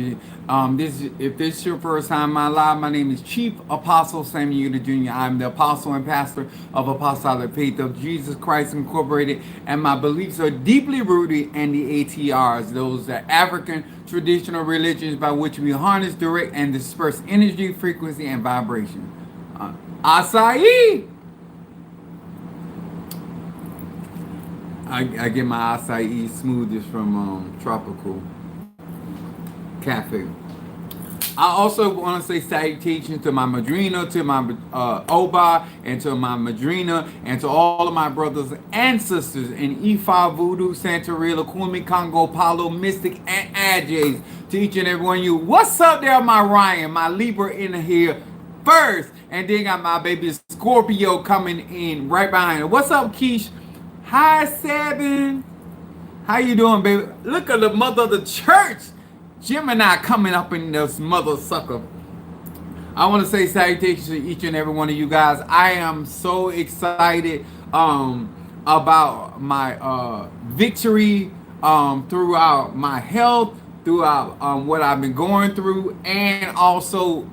If this is your first time in my life, my name is Chief Apostle Samuel Jr. I'm the apostle and pastor of Apostolic Faith of Jesus Christ Incorporated, and my beliefs are deeply rooted in the ATRs. Those are African traditional religions by which we harness, direct, and disperse energy, frequency, and vibration. Acai! I get my acai smoothies from Tropical Cafe. I also want to say salutations to my madrina, to my Oba, and to my madrina, and to all of my brothers and sisters in Ifa, Voodoo, Santeria, Kumi, Congo, Palo, Mystic, and Adjays. To each and every one of you, what's up there, my Ryan, my Libra in here first, and then got my baby Scorpio coming in right behind her. What's up, Keish? Hi, Seven. How you doing, baby? Look at the mother of the church. Gemini coming up in this mother sucker. I want to say salutations to each and every one of you guys. I am so excited about my victory throughout my health, throughout what I've been going through, and also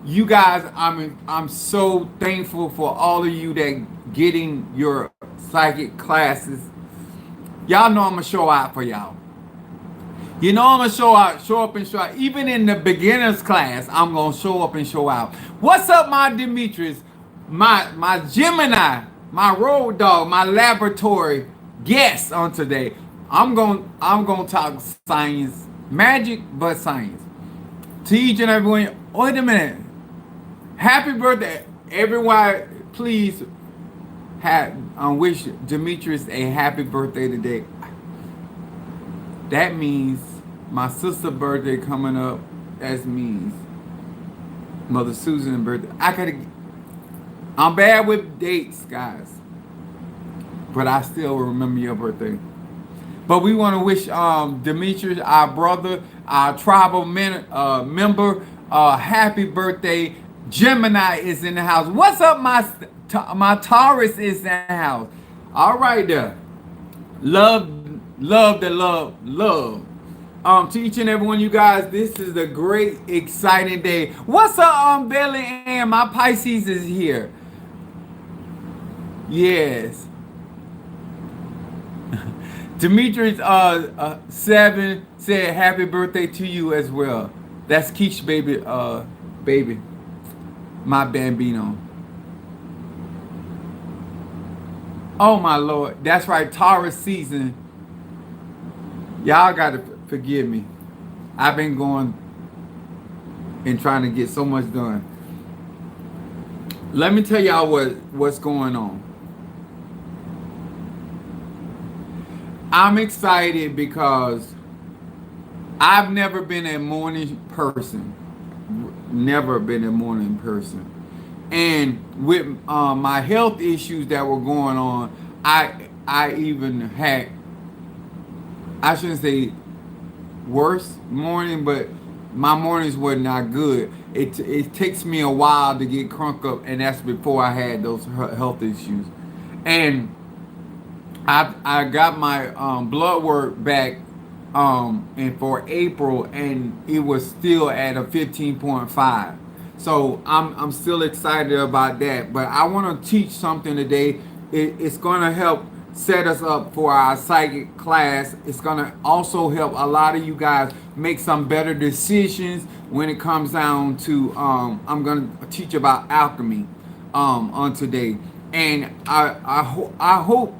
you guys. I'm so thankful for all of you that getting your psychic classes. Y'all know I'm gonna show out for y'all. You know I'm gonna show up and show out. Even in the beginners class, I'm gonna show up and show out. What's up, my Demetrius? My Gemini, my road dog, my laboratory guest on today. I'm gonna talk science, magic, but science. To each and everyone. Wait a minute. Happy birthday, everyone! Please wish Demetrius a happy birthday today. That means my sister's birthday coming up. That means Mother Susan's birthday. I'm bad with dates, guys, but I still remember your birthday. But we want to wish Demetrius, our brother, our tribal member, happy birthday. Gemini is in the house. What's up, my Taurus is in the house. All right, there. Love. To each and every one of you guys, this is a great, exciting day. What's up, Belly Ann? My Pisces is here. Yes. Demetrius 7 said happy birthday to you as well. That's Keish baby. My Bambino. Oh my Lord. That's right, Taurus season. Y'all gotta forgive me. I've been going and trying to get so much done. Let me tell y'all what's going on. I'm excited because I've never been a morning person. Never been a morning person. And with my health issues that were going on, I even had, I shouldn't say worse morning, but my mornings were not good. It takes me a while to get crunk up, and that's before I had those health issues. And I got my blood work back and for April, and it was still at a 15.5. So I'm still excited about that. But I want to teach something today. It's going to help set us up for our psychic class. It's going to also help a lot of you guys make some better decisions when it comes down to I'm going to teach about alchemy on today. And I hope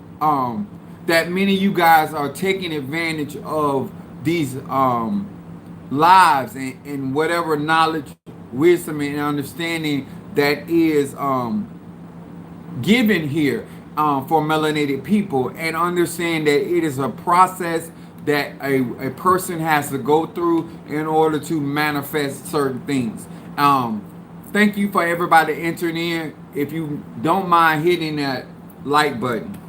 that many of you guys are taking advantage of these lives and whatever knowledge, wisdom, and understanding that is given here for melanated people, and understand that it is a process that a person has to go through in order to manifest certain things. Thank you for everybody entering in. If you don't mind hitting that like button.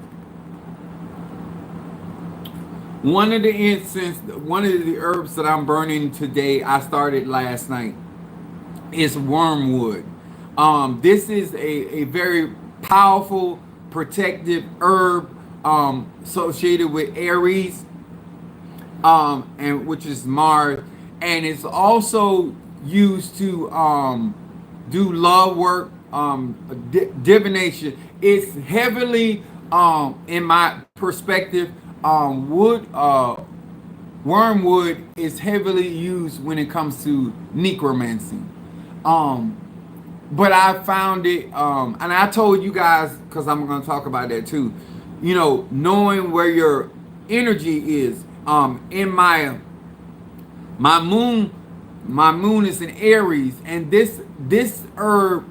One of the herbs that I'm burning today, I started last night, is wormwood. This is a very powerful protective herb associated with Aries, and which is Mars, and it's also used to do love work, divination. It's heavily, in my perspective, wood wormwood is heavily used when it comes to necromancy. Um, but I found it, and I told you guys, because I'm going to talk about that too. You know, knowing where your energy is. In my moon, my moon is in Aries, and this herb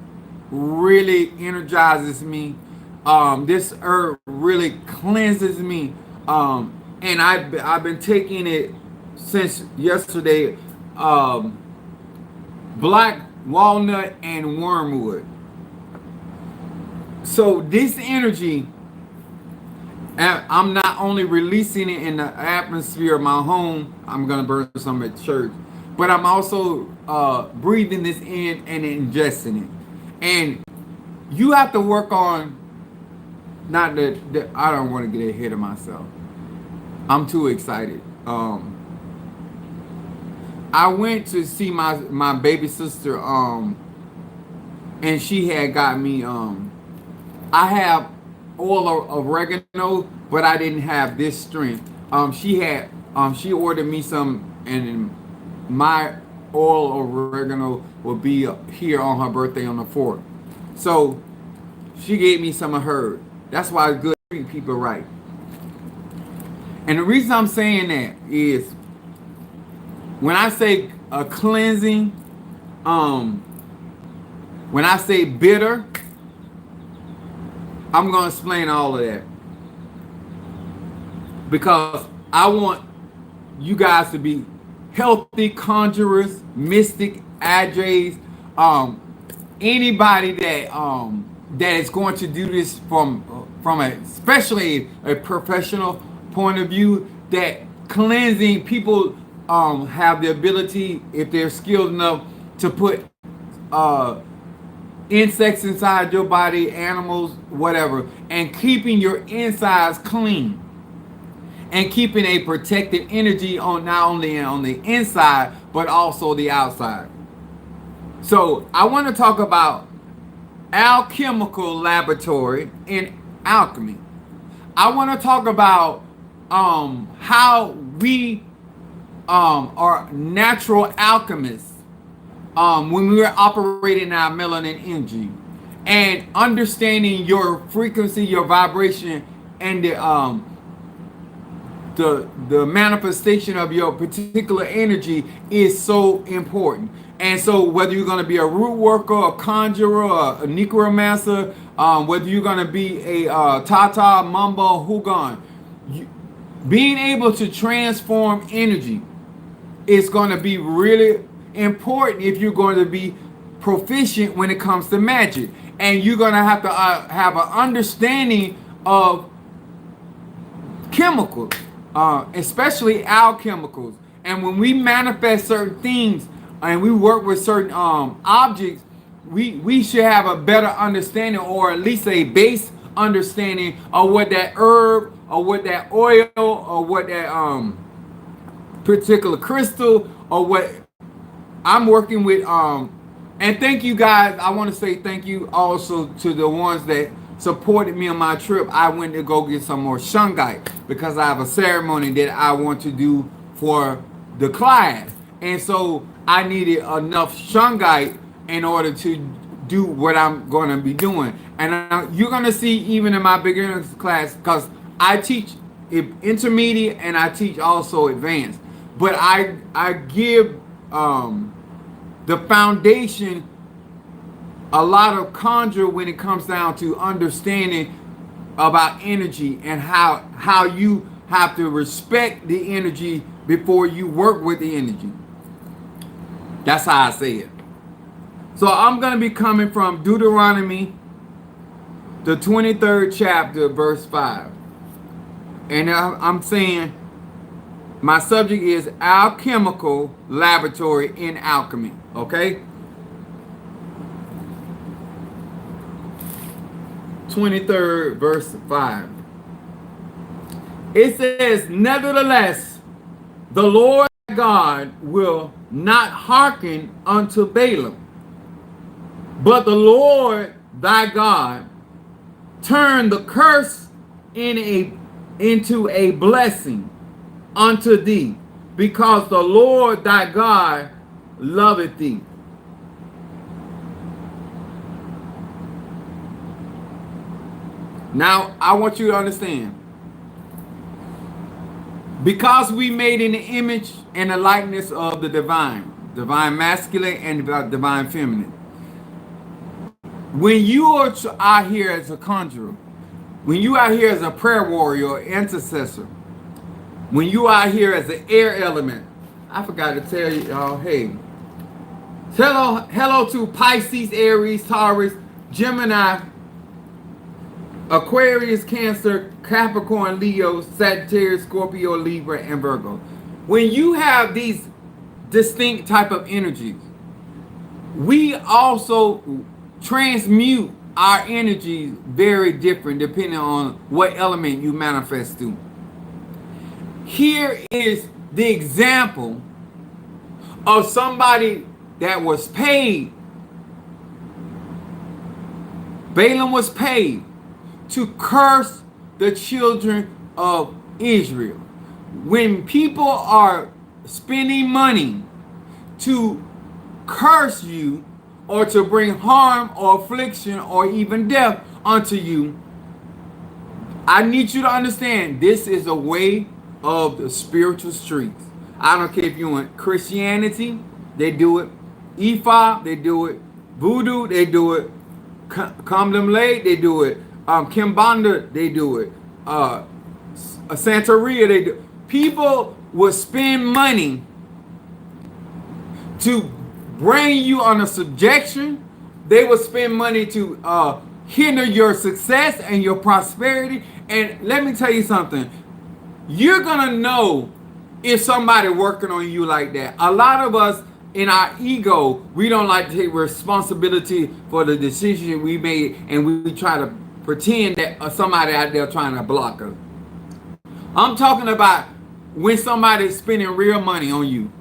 really energizes me. This herb really cleanses me. And I've been taking it since yesterday. Black walnut and wormwood. So this energy, I'm not only releasing it in the atmosphere of my home. I'm gonna burn some at church, but I'm also breathing this in and ingesting it. And you have to work on, not that I don't want to get ahead of myself. I'm too excited. I went to see my baby sister, and she had got me. I have oil of oregano, but I didn't have this strength. She ordered me some, and my oil of oregano will be here on her birthday on the 4th. So she gave me some of hers. That's why it's good to treat people right. And the reason I'm saying that is, when I say a cleansing, when I say bitter, I'm going to explain all of that. Because I want you guys to be healthy conjurers, mystic, adjays, anybody that is going to do this from especially a professional point of view. That cleansing, people have the ability, if they're skilled enough, to put insects inside your body, animals, whatever, and keeping your insides clean, and keeping a protective energy on, not only on the inside but also the outside. So I want to talk about alchemical laboratory in alchemy. I want to talk about how we are natural alchemists when we were operating our melanin energy, and understanding your frequency, your vibration, and the manifestation of your particular energy is so important. And so whether you're going to be a root worker, a conjurer, a necromancer, whether you're going to be a Tata, Mamba, Hugon, being able to transform energy is going to be really important if you're going to be proficient when it comes to magic. And you're going to have an understanding of chemicals, especially alchemicals. And when we manifest certain things and we work with certain objects, we should have a better understanding, or at least a base understanding of what that herb, or what that oil, or what that particular crystal, or what I'm working with. And thank you guys. I want to say thank you also to the ones that supported me on my trip. I went to go get some more shungite because I have a ceremony that I want to do for the class. And so I needed enough shungite in order to do what I'm going to be doing. And you're going to see, even in my beginners class, because I teach intermediate and I teach also advanced. But I give the foundation a lot of conjure when it comes down to understanding about energy, and how you have to respect the energy before you work with the energy. That's how I say it. So I'm going to be coming from Deuteronomy, the 23rd chapter, verse 5. And I'm saying my subject is alchemical laboratory in alchemy. Okay? 23rd verse 5. It says, nevertheless, the Lord God will not hearken unto Balaam, but the Lord thy God turn the curse into a blessing unto thee, because the Lord thy God loveth thee. Now, I want you to understand, because we made in the image and the likeness of the divine masculine and divine feminine. When you are out here as a conjurer, when you out here as a prayer warrior or intercessor, when you out here as an air element, I forgot to tell you, hey, hello to Pisces, Aries, Taurus, Gemini, Aquarius, Cancer, Capricorn, Leo, Sagittarius, Scorpio, Libra, and Virgo. When you have these distinct type of energies, we also transmute our energies very different depending on what element you manifest to. Here is the example of somebody that was paid. Balaam was paid to curse the children of Israel. When people are spending money to curse you or to bring harm or affliction or even death unto you, I need you to understand this is a way of the spiritual streets. I don't care if you want Christianity, they do it. Ifa, they do it. Voodoo, they do it. Kamdamle, they do it. Kimbanda, they do it. Santeria, they do it. People will spend money to bring you under subjection. They will spend money to hinder your success and your prosperity. And let me tell you something. You're going to know if somebody working on you like that. A lot of us, in our ego, we don't like to take responsibility for the decision we made, and we try to pretend that somebody out there trying to block us. I'm talking about when somebody's spending real money on you.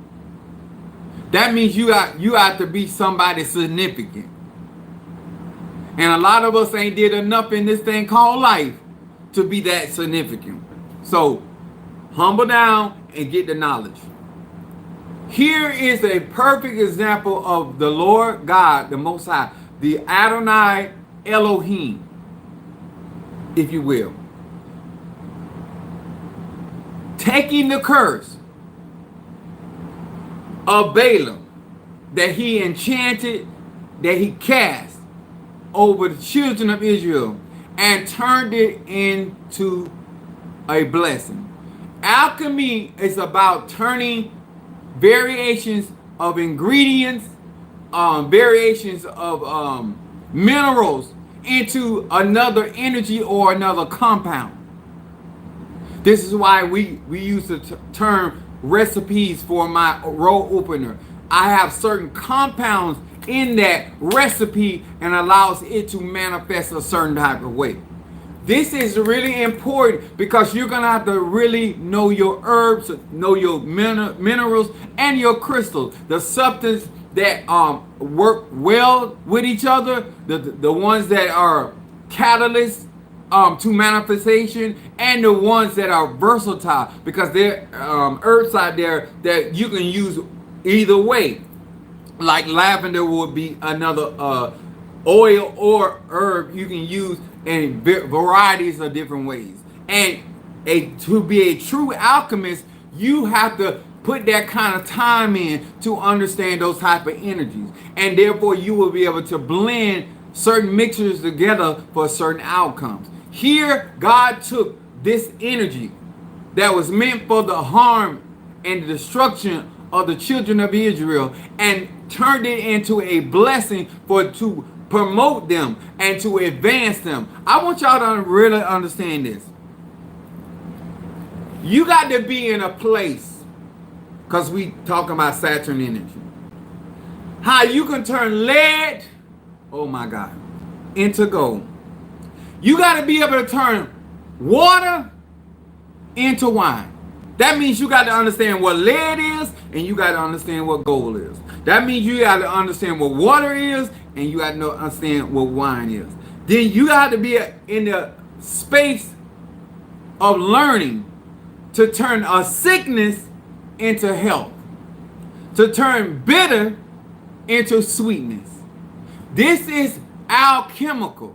That means you have to be somebody significant. And a lot of us ain't did enough in this thing called life to be that significant. So humble down and get the knowledge. Here is a perfect example of the Lord God, the Most High, the Adonai Elohim, if you will, taking the curse of Balaam that he enchanted, that he cast over the children of Israel and turned it into a blessing. Alchemy is about turning variations of ingredients, variations of minerals into another energy or another compound. This is why we use the term recipes for my roll opener. I have certain compounds in that recipe and allows it to manifest a certain type of way. This is really important because you're going to have to really know your herbs, know your minerals and your crystals, the substance that work well with each other, the ones that are catalysts to manifestation, and the ones that are versatile, because there are herbs out there that you can use either way. Like lavender would be another oil or herb you can use in varieties of different ways. And to be a true alchemist, you have to put that kind of time in to understand those type of energies, and therefore you will be able to blend certain mixtures together for certain outcomes. Here, God took this energy that was meant for the harm and the destruction of the children of Israel and turned it into a blessing to promote them and to advance them. I want y'all to really understand this. You got to be in a place, because we talking about Saturn energy, how you can turn lead, oh my God, into gold. You got to be able to turn water into wine. That means you got to understand what lead is, and you got to understand what gold is. That means you got to understand what water is, and you got to understand what wine is. Then you got to be in the space of learning to turn a sickness into health, to turn bitter into sweetness. This is alchemical.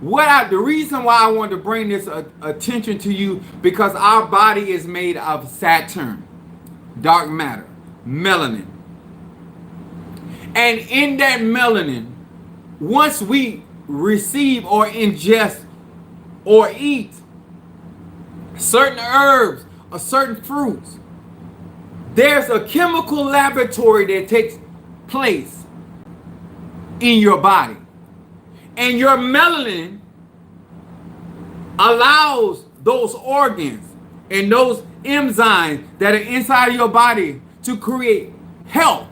The reason why I wanted to bring this attention to you, because our body is made of Saturn, dark matter, melanin. And in that melanin, once we receive or ingest or eat certain herbs or certain fruits, there's a chemical laboratory that takes place in your body. And your melanin allows those organs and those enzymes that are inside of your body to create health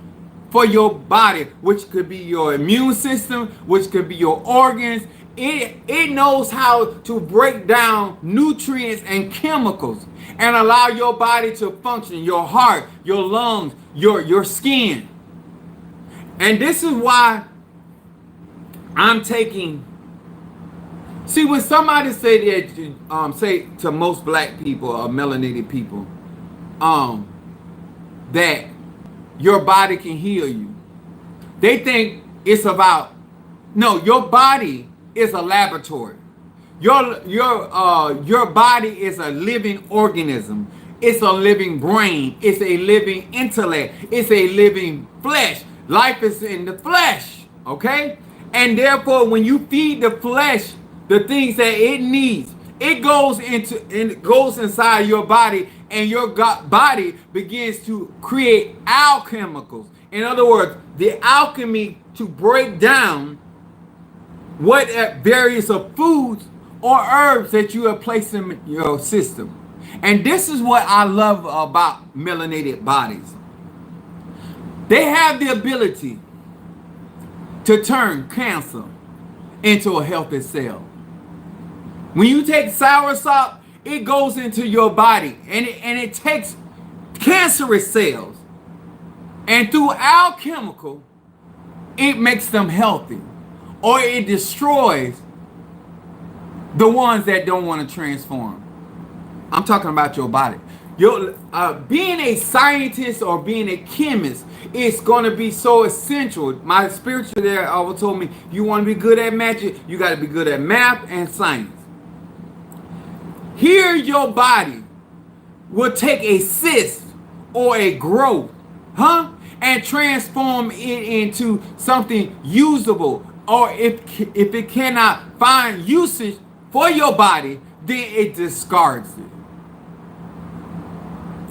for your body, which could be your immune system, which could be your organs. It knows how to break down nutrients and chemicals and allow your body to function, your heart, your lungs, your skin. And this is why I'm taking. See, when somebody say that, say to most black people or melanated people, that your body can heal you, they think it's about. No, your body is a laboratory. Your body is a living organism. It's a living brain. It's a living intellect. It's a living flesh. Life is in the flesh. Okay. And therefore, when you feed the flesh the things that it needs, it goes inside your body, and your body begins to create alchemicals. In other words, the alchemy to break down what various of foods or herbs that you have placed in your system. And this is what I love about melanated bodies. They have the ability to turn cancer into a healthy cell. When you take soursop, it goes into your body and it takes cancerous cells, and through alchemical, it makes them healthy, or it destroys the ones that don't want to transform. I'm talking about your body. Being a scientist or being a chemist is going to be so essential. My spiritual there always told me, you want to be good at magic, you got to be good at math and science. Here your body will take a cyst or a growth, and transform it into something usable. Or if it cannot find usage for your body, then it discards it.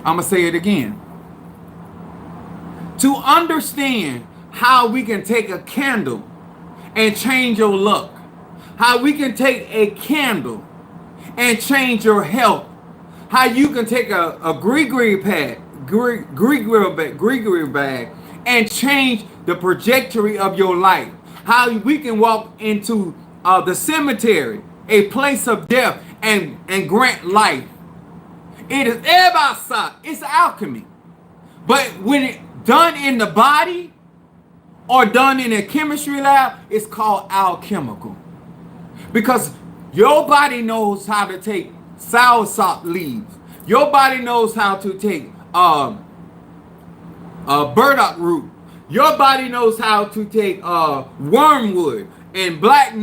I'm going to say it again. To understand how we can take a candle and change your look, how we can take a candle and change your health, how you can take a Gregory bag and change the trajectory of your life, how we can walk into the cemetery, a place of death, and grant life. It is ebasa. It's alchemy. But when it's done in the body or done in a chemistry lab, it's called alchemical. Because your body knows how to take soursop leaves. Your body knows how to take burdock root. Your body knows how to take wormwood and black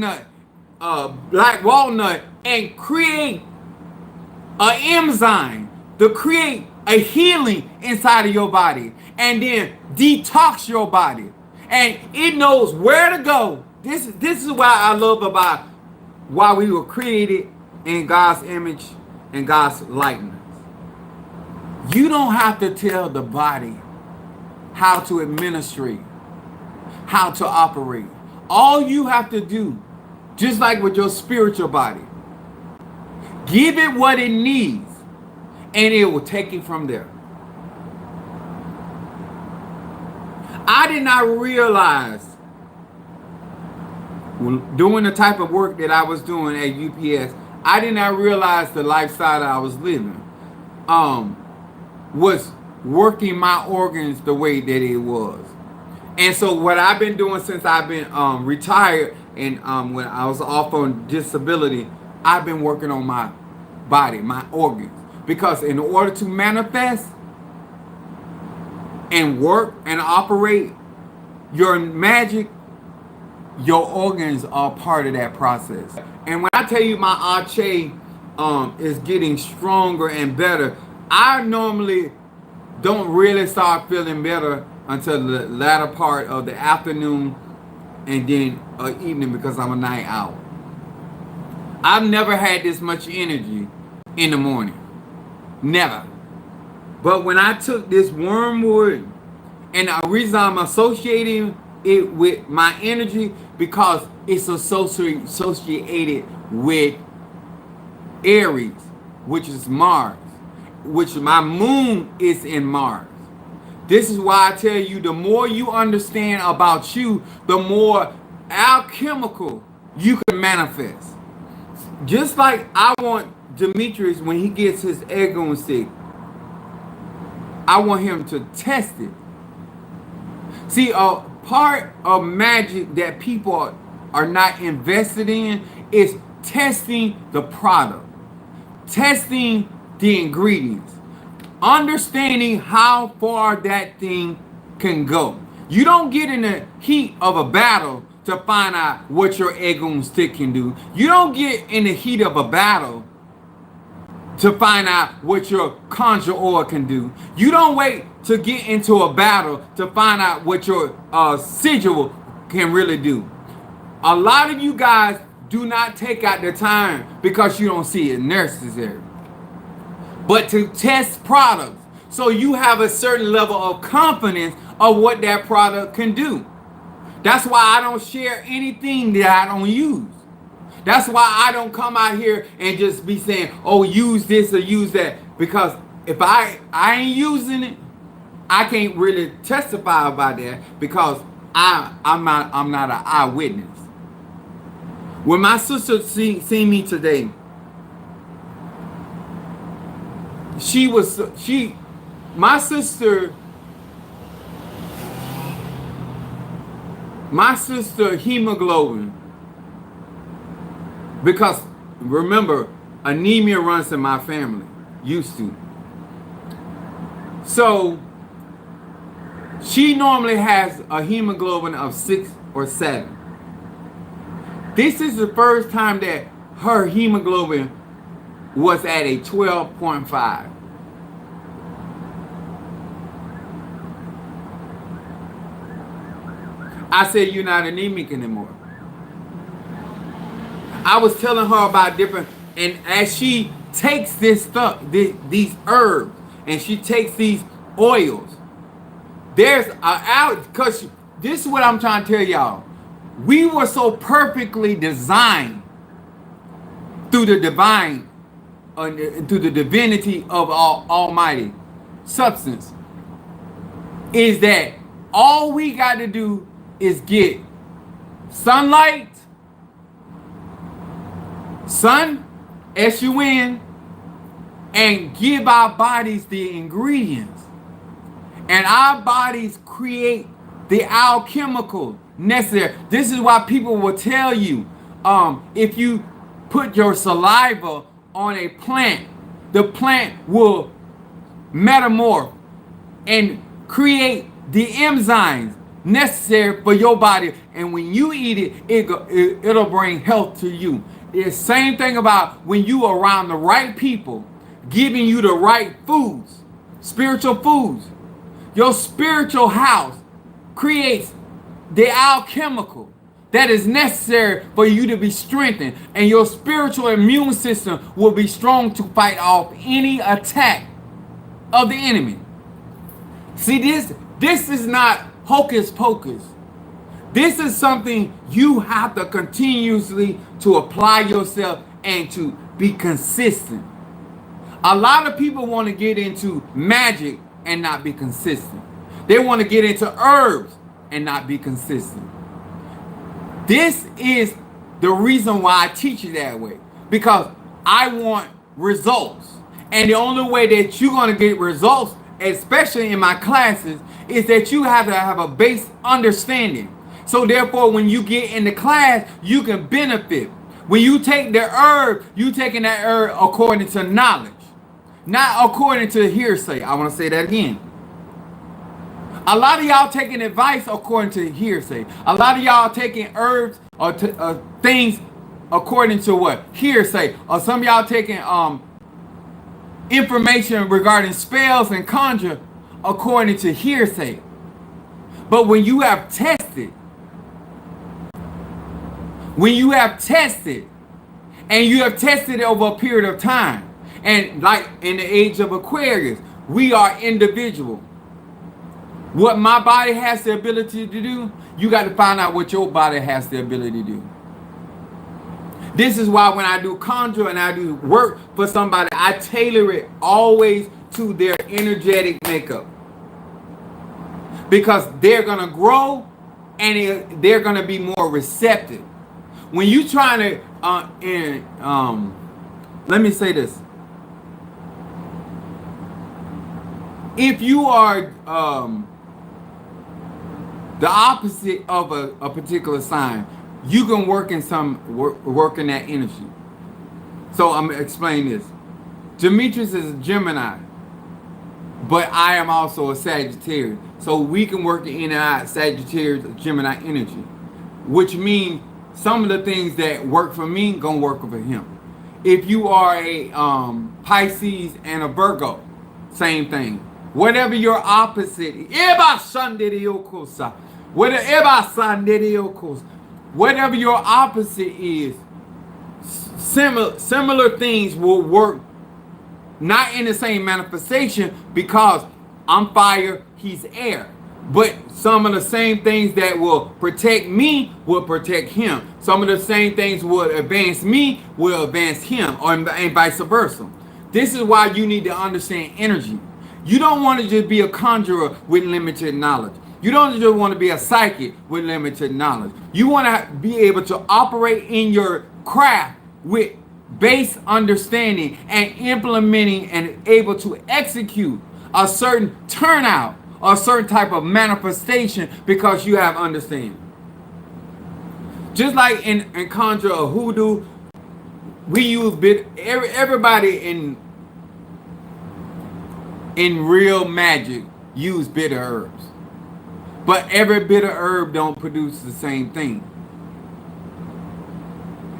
walnut, and create an enzyme to create a healing inside of your body, and then detox your body. And it knows where to go. This is why I love about why we were created in God's image and God's likeness. You don't have to tell the body how to administrate, how to operate. All you have to do, just like with your spiritual body, give it what it needs, and it will take it from there. I did not realize, doing the type of work that I was doing at UPS, I did not realize the lifestyle that I was living. was working my organs the way that it was. And so what I've been doing since I've been retired and when I was off on disability, I've been working on my body, my organs. Because in order to manifest and work and operate your magic, your organs are part of that process. And when I tell you my Arche is getting stronger and better, I normally don't really start feeling better until the latter part of the afternoon and then evening, because I'm a night owl. I've never had this much energy in the morning. Never. But when I took this wormwood, and the reason I'm associating it with my energy, because it's associated with Aries, which is Mars, which my moon is in Mars. This is why I tell you, the more you understand about you, the more alchemical you can manifest. Just like I want Demetrius, when he gets his egg on stick, I want him to test it. See, a part of magic that people are not invested in is testing the product, testing the ingredients, understanding how far that thing can go. You don't get in the heat of a battle to find out what your egg on stick can do. You don't get in the heat of a battle to find out what your conjure oil can do. You don't wait to get into a battle to find out what your sigil can really do. A lot of you guys do not take out the time because you don't see it necessary, but to test products so you have a certain level of confidence of what that product can do. That's why I don't share anything that I don't use. That's why I don't come out here and just be saying, oh, use this or use that. Because if I ain't using it, I can't really testify about that, because I'm not an eyewitness. When my sister seen me today, my sister hemoglobin, because remember, anemia runs in my family, used to. So she normally has a hemoglobin of 6 or 7. This is the first time that her hemoglobin was at a 12.5. I said, you're not anemic anymore. I was telling her about different, and as she takes this stuff, these herbs, and she takes these oils, there's because this is what I'm trying to tell y'all. We were so perfectly designed through the divine, through the divinity of Almighty substance, is that all we got to do is get sunlight, sun, S-U-N, and give our bodies the ingredients. And our bodies create the alchemical necessary. This is why people will tell you, if you put your saliva on a plant, the plant will metamorph and create the enzymes necessary for your body, and when you eat it, it'll bring health to you. It's the same thing about when you are around the right people, giving you the right foods, spiritual foods. Your spiritual house creates the alchemical that is necessary for you to be strengthened, and your spiritual immune system will be strong to fight off any attack of the enemy. See, this is not hocus pocus. This is something you have to continuously to apply yourself and to be consistent. A lot of people want to get into magic and not be consistent. They want to get into herbs and not be consistent. This is the reason why I teach it that way, because I want results. And the only way that you're going to get results, especially in my classes, is that you have to have a base understanding. So therefore, when you get in the class, you can benefit. When you take the herb, you taking that herb according to knowledge, not according to hearsay. I want to say that again. A lot of y'all taking advice according to hearsay. A lot of y'all taking herbs or things according to what? Hearsay. Or some of y'all taking information regarding spells and conjure according to hearsay. But when you have tested, and you have tested it over a period of time, and like in the age of Aquarius, we are individual. What my body has the ability to do, you got to find out what your body has the ability to do. This is why when I do conjure and I do work for somebody, I tailor it always to their energetic makeup. Because they're going to grow and they're going to be more receptive. When you trying to, let me say this. If you are the opposite of a particular sign, you can work in work in that energy. So I'm gonna explain this. Demetrius is a Gemini, but I am also a Sagittarius. So we can work in our Sagittarius Gemini energy, which means some of the things that work for me gonna work for him. If you are a Pisces and a Virgo, same thing. Whatever your opposite, whatever your opposite is, similar things will work. Not in the same manifestation, because I'm fire, he's air. But some of the same things that will protect me will protect him. Some of the same things will advance me will advance him, and vice versa. This is why you need to understand energy. You don't want to just be a conjurer with limited knowledge. You don't just want to be a psychic with limited knowledge. You want to be able to operate in your craft with base understanding and implementing and able to execute a certain turnout or a certain type of manifestation because you have understanding. Just like in conjure or hoodoo, we use everybody in real magic use bitter herbs. But every bitter herb don't produce the same thing.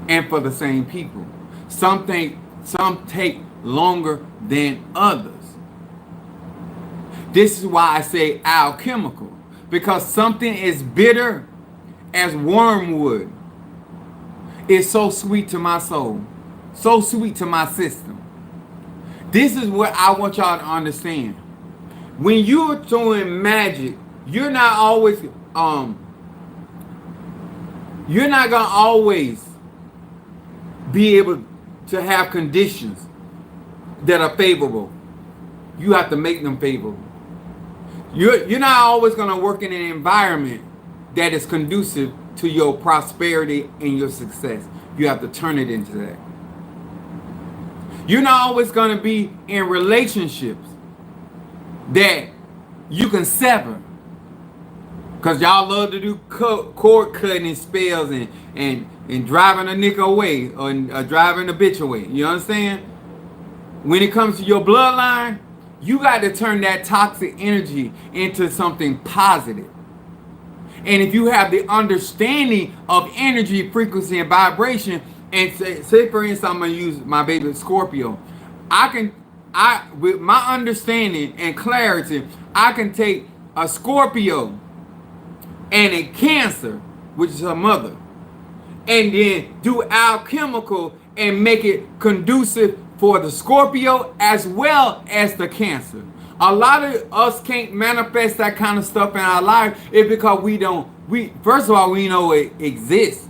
And for the same people. Some take longer than others. This is why I say alchemical. Because something as bitter as wormwood is so sweet to my soul. So sweet to my system. This is what I want y'all to understand. When you're doing magic, you're not always you're not gonna always be able to have conditions that are favorable. You have to make them favorable. You're not always gonna work in an environment that is conducive to your prosperity and your success. You have to turn it into that. You're not always going to be in relationships that you can sever. Because y'all love to do cord cutting and spells and driving a nigga away or driving a bitch away. You understand? When it comes to your bloodline, you got to turn that toxic energy into something positive. And if you have the understanding of energy, frequency, and vibration, and say for instance, I'm gonna use my baby Scorpio. I with my understanding and clarity, I can take a Scorpio and a Cancer, which is her mother, and then do alchemical and make it conducive for the Scorpio as well as the Cancer. A lot of us can't manifest that kind of stuff in our life is because first of all, we know it exists.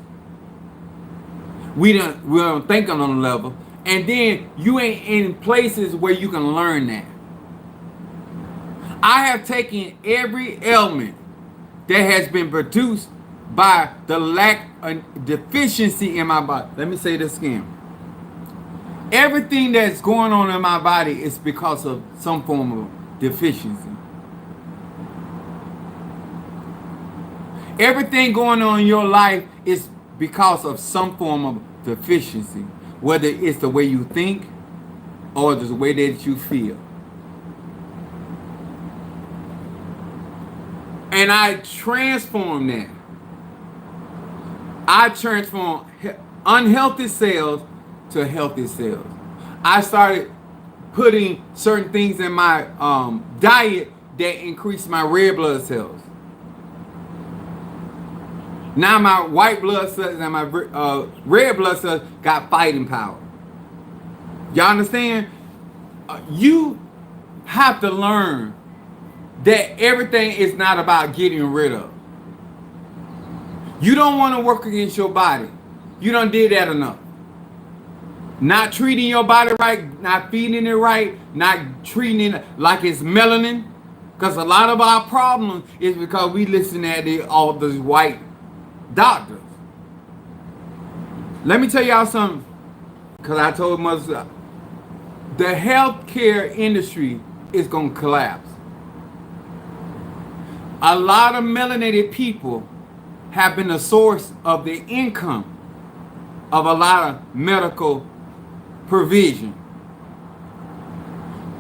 We don't think on a level. And then you ain't in places where you can learn that. I have taken every element that has been produced by the lack of deficiency in my body. Let me say this again. Everything that's going on in my body is because of some form of deficiency. Everything going on in your life is because of some form of deficiency, whether it's the way you think or the way that you feel. And I transform that. I transform unhealthy cells to healthy cells. I started putting certain things in my diet that increased my red blood cells. Now my white blood cells and my red blood cells got fighting power. Y'all understand? You have to learn that everything is not about getting rid of. You don't want to work against your body. You done did that enough. Not treating your body right, not feeding it right, not treating it like it's melanin. Because a lot of our problems is because we listen to all those white doctors. Let me tell y'all something, because I told most the healthcare industry is going to collapse. A lot of melanated people have been the source of the income of a lot of medical provision.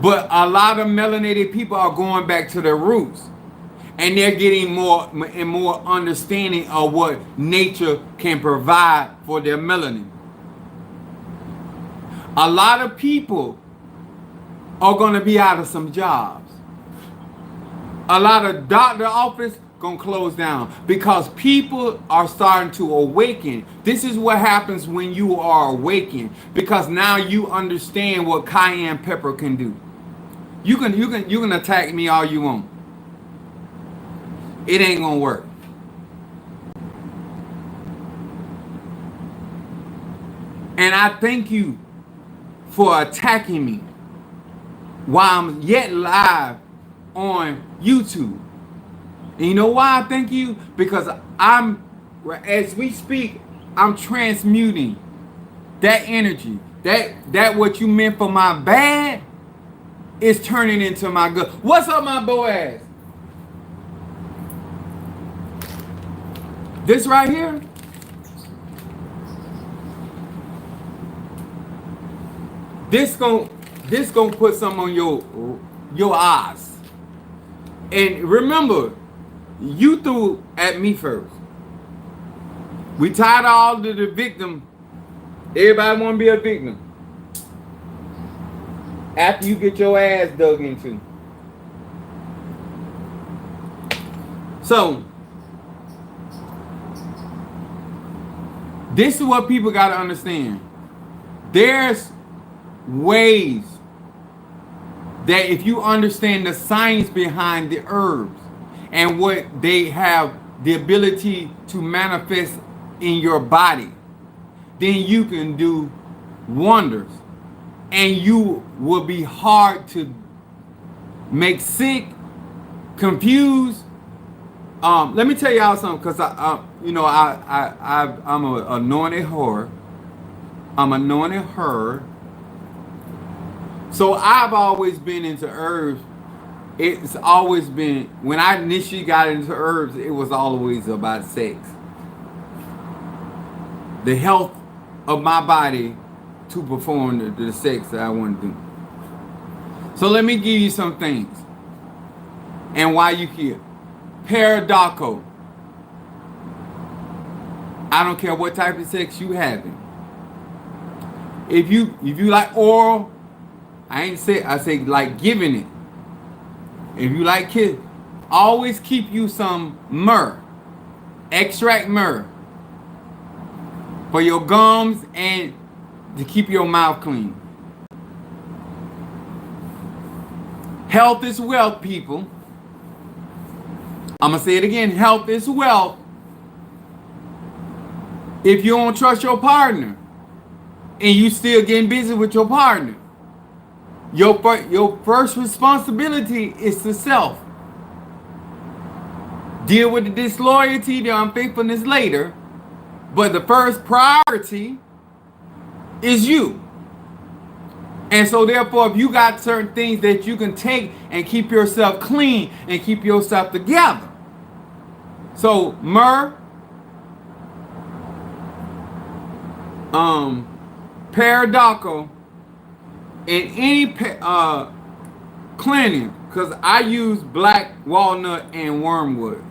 But a lot of melanated people are going back to their roots. And they're getting more and more understanding of what nature can provide for their melanin. A lot of people are going to be out of some jobs. A lot of doctor office going to close down because people are starting to awaken. This is what happens when you are awakened, because now you understand what cayenne pepper can do. You can attack me all you want. It ain't gonna work. And I thank you for attacking me while I'm yet live on YouTube. And you know why I thank you? Because as we speak, I'm transmuting that energy. That what you meant for my bad is turning into my good. What's up, my boy? This right here, this gonna put some on your eyes. And remember, you threw at me first. We tired of all of the victim. Everybody want to be a victim. After you get your ass dug into. So, this is what people got to understand. There's ways that if you understand the science behind the herbs and what they have the ability to manifest in your body, then you can do wonders. And you will be hard to make sick, confused. Let me tell y'all something, because I'm an anointed whore. I'm anointed her. So I've always been into herbs. It's always been, when I initially got into herbs, it was always about sex. The health of my body to perform the sex that I want to do. So let me give you some things. And why you here. Paradoco. I don't care what type of sex you having. If you like oral, I say like giving it. If you like kiss, always keep you some myrrh. Extract myrrh. For your gums and to keep your mouth clean. Health is wealth, people. I'm going to say it again. Health is wealth. If you don't trust your partner and you still getting busy with your partner, your first responsibility is to self. Deal with the disloyalty, the unfaithfulness later. But the first priority is you. And so therefore, if you got certain things that you can take and keep yourself clean and keep yourself together. So myrrh, periodical, and any cleaning, because I use black walnut and wormwood.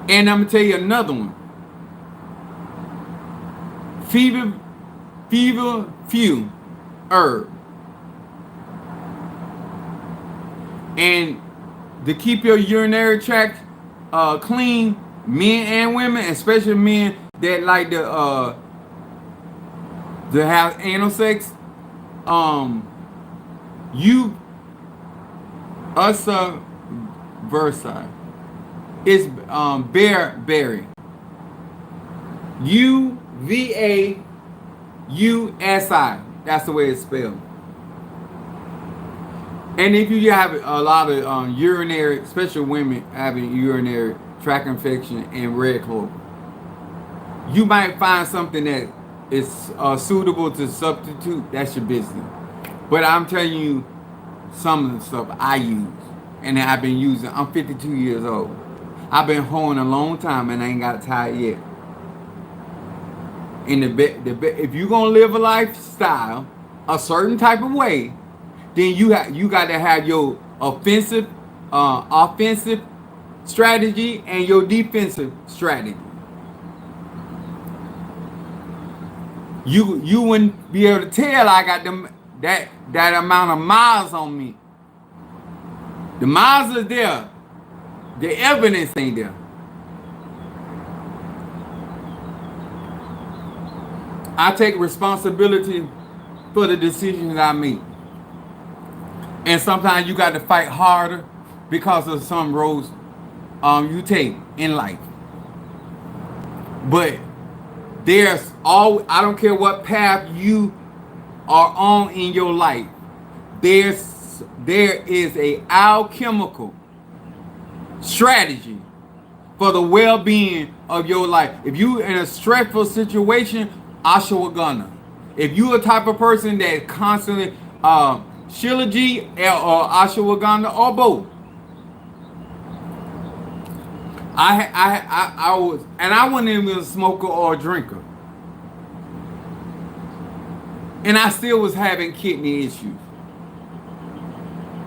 And I'm gonna tell you another one. Fever few herb. And to keep your urinary tract clean, men and women, especially men that like to have anal sex, you usa versa is berry. UVAUSI. That's the way it's spelled. And if you have a lot of urinary, especially women having urinary tract infection and red clover, you might find something that is suitable to substitute. That's your business. But I'm telling you some of the stuff I use and I've been using. I'm 52 years old. I've been hoeing a long time and I ain't got tired yet. And if you're gonna live a lifestyle a certain type of way, then you got to have your offensive strategy and your defensive strategy. You wouldn't be able to tell I got them that amount of miles on me. The miles are there. The evidence ain't there. I take responsibility for the decisions I make. And sometimes you got to fight harder because of some roads you take in life. But I don't care what path you are on in your life, there is a alchemical strategy for the well-being of your life. If you in a stressful situation, ashwagandha. If you a type of person that constantly Shilajit or ashwagandha or both. I wasn't even a smoker or a drinker. And I still was having kidney issues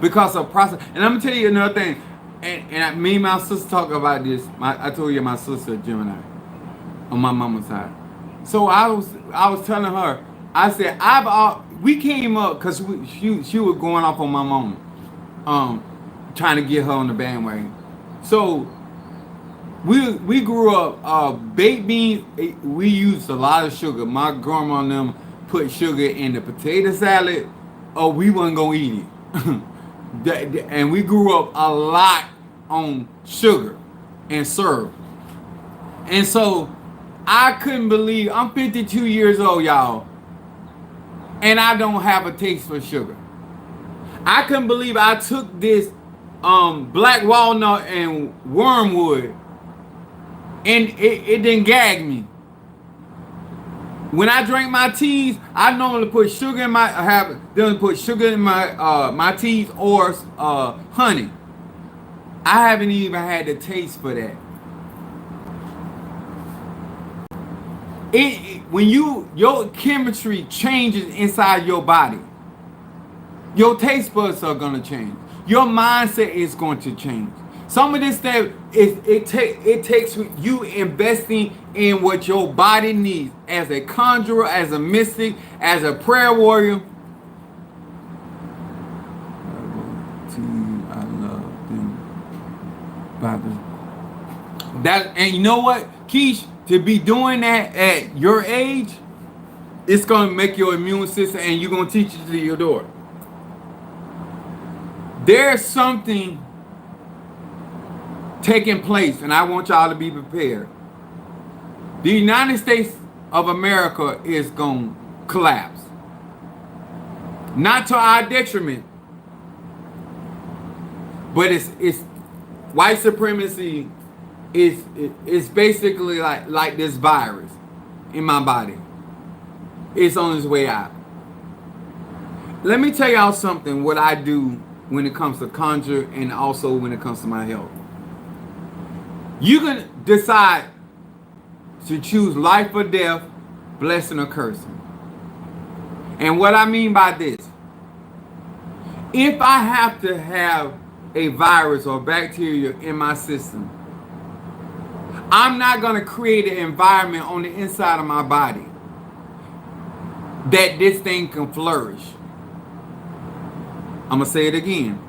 because of process. And I'm gonna tell you another thing. And me and my sister talk about this. I told you my sister Gemini on my mama's side. So I was telling her. I said we came up because she was going off on my mama, trying to get her on the bandwagon. So we grew up baked beans. We used a lot of sugar. My grandma and them put sugar in the potato salad, or we wasn't gonna eat it. And we grew up a lot on sugar and syrup. And so I couldn't believe I'm 52 years old, y'all, and I don't have a taste for sugar. I couldn't believe I took this black walnut and wormwood and it didn't gag me. When I drink my teas, I normally put sugar in my my teas or honey. I haven't even had the taste for that. When your chemistry changes inside your body, your taste buds are gonna change. Your mindset is going to change. Some of this stuff it takes you investing in what your body needs as a conjurer, as a mystic, as a prayer warrior. I love them. That, and you know what, Keish, to be doing that at your age, it's gonna make your immune system, and you're gonna teach it to your daughter. There's something taking place, and I want y'all to be prepared. The United States of America is gonna collapse. Not to our detriment, but it's white supremacy is basically like this virus in my body. it's on its way out. Let me tell y'all something, what I do when it comes to conjure and also when it comes to my health. You can decide to choose life or death, blessing or cursing. And what I mean by this, if I have to have a virus or bacteria in my system, I'm not going to create an environment on the inside of my body that this thing can flourish. I'm going to say it again.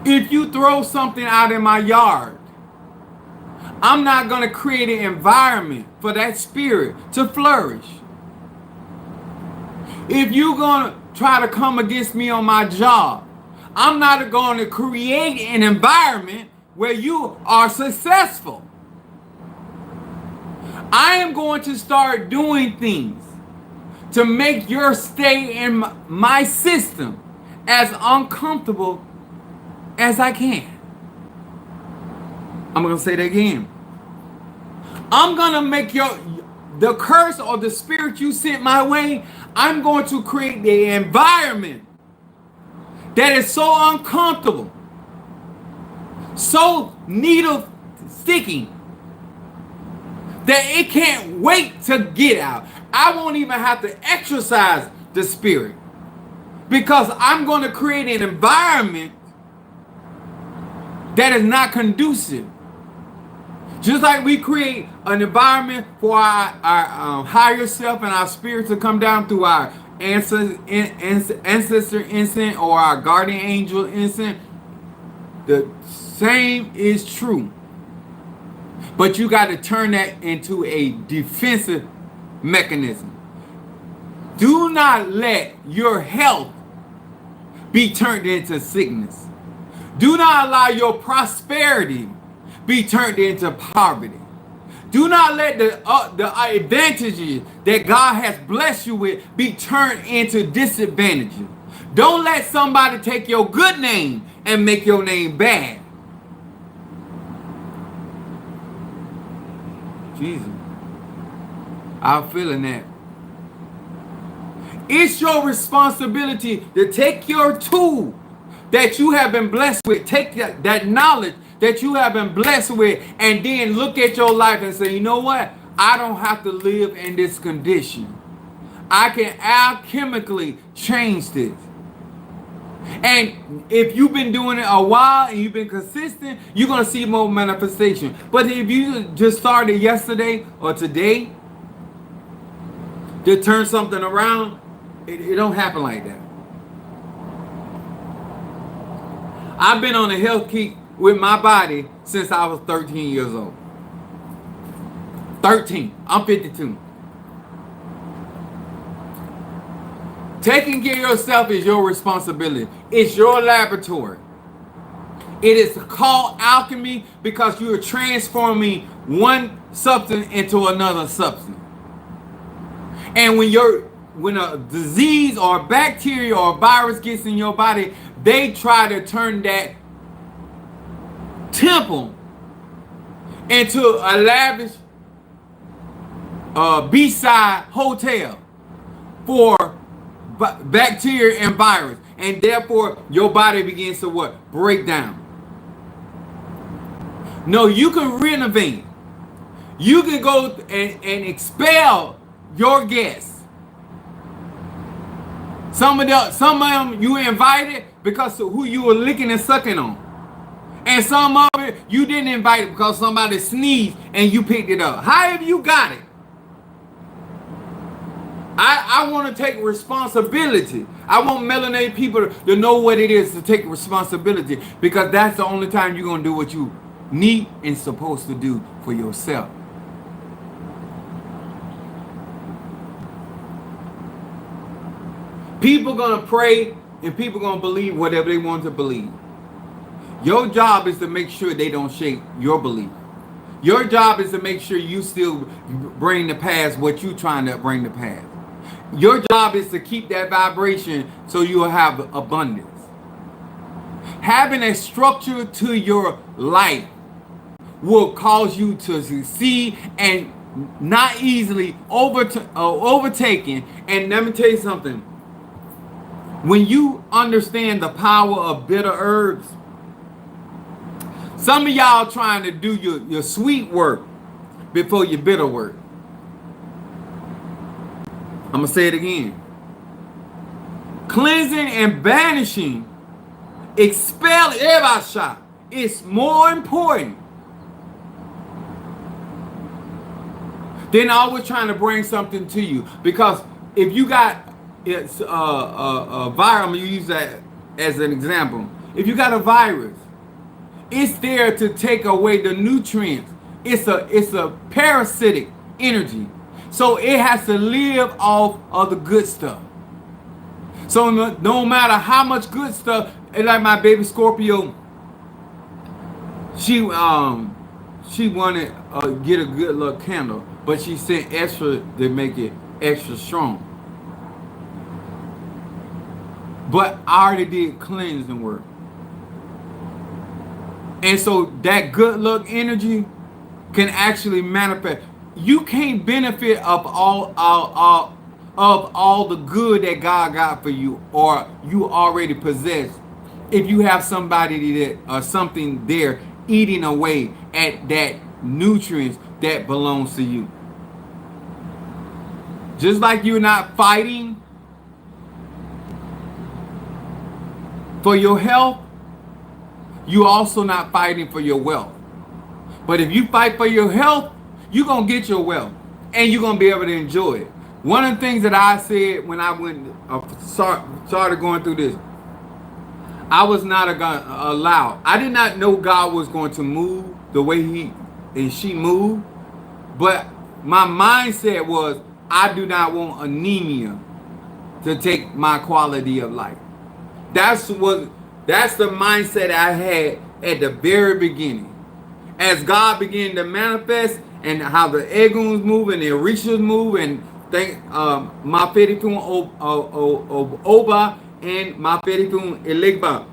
If you throw something out in my yard, I'm not going to create an environment for that spirit to flourish. If you're going to try to come against me on my job, I'm not going to create an environment where you are successful. I am going to start doing things to make your stay in my system as uncomfortable as I can. I'm going to say that again. I'm going to make the curse or the spirit you sent my way, I'm going to create the environment that is so uncomfortable, so needle sticking, that it can't wait to get out. I won't even have to exercise the spirit because I'm going to create an environment that is not conducive. Just like we create an environment for our higher self and our spirit to come down through our ancestor incense or our guardian angel incense, the same is true. But you got to turn that into a defensive mechanism. Do not let your health be turned into sickness. Do not allow your prosperity be turned into poverty. Do not let the advantages that God has blessed you with be turned into disadvantages. Don't let somebody take your good name and make your name bad. Jesus, I'm feeling that. It's your responsibility to take your tool that you have been blessed with, take that knowledge that you have been blessed with, and then look at your life and say, you know what? I don't have to live in this condition. I can alchemically change this. And if you've been doing it a while and you've been consistent, you're going to see more manifestation. But if you just started yesterday or today to turn something around, it don't happen like that. I've been on a health kick with my body since I was 13 years old. 13. I'm 52. Taking care of yourself is your responsibility. It's your laboratory. It is called alchemy because you are transforming one substance into another substance. And when a disease or a bacteria or a virus gets in your body, they try to turn that temple into a lavish beachside hotel for bacteria and virus, and therefore your body begins to what? Break down. No, you can renovate. You can go and expel your guests. Some of them you invited because of who you were licking and sucking on. And some of it you didn't invite it because somebody sneezed and you picked it up. However you got it. I want to take responsibility. I want melanated people to know what it is to take responsibility, because that's the only time you're going to do what you need and supposed to do for yourself. People going to pray and people going to believe whatever they want to believe. Your job is to make sure they don't shake your belief. Your job is to make sure you still bring to pass what you're trying to bring to pass. Your job is to keep that vibration so you will have abundance. Having a structure to your life will cause you to succeed and not easily overtaken. And let me tell you something. When you understand the power of bitter herbs, some of y'all trying to do your sweet work before your bitter work. I'm going to say it again. Cleansing and banishing, expelling, everybody shot. It's more important than always trying to bring something to you. Because if you got it's a virus, I'm gonna use that as an example. If you got a virus, it's there to take away the nutrients. It's a parasitic energy, so it has to live off of the good stuff. So no matter how much good stuff, like my baby Scorpio, she wanted get a good luck candle, but she sent extra to make it extra strong. But I already did cleansing work. And so that good luck energy can actually manifest. You can't benefit of all the good that God got for you, or you already possess, if you have somebody that or something there eating away at that nutrients that belongs to you. Just like you're not fighting for your health, you also not fighting for your wealth. But if you fight for your health, you're going to get your wealth, and you're going to be able to enjoy it. One of the things that I said when I started going through this, I was not allowed. I did not know God was going to move the way he and she moved. But my mindset was, I do not want anemia to take my quality of life. That's the mindset I had at the very beginning. As God began to manifest, and how the eguns move and the orishas move, and my Fedifun Oba and my Fedifun Elegba,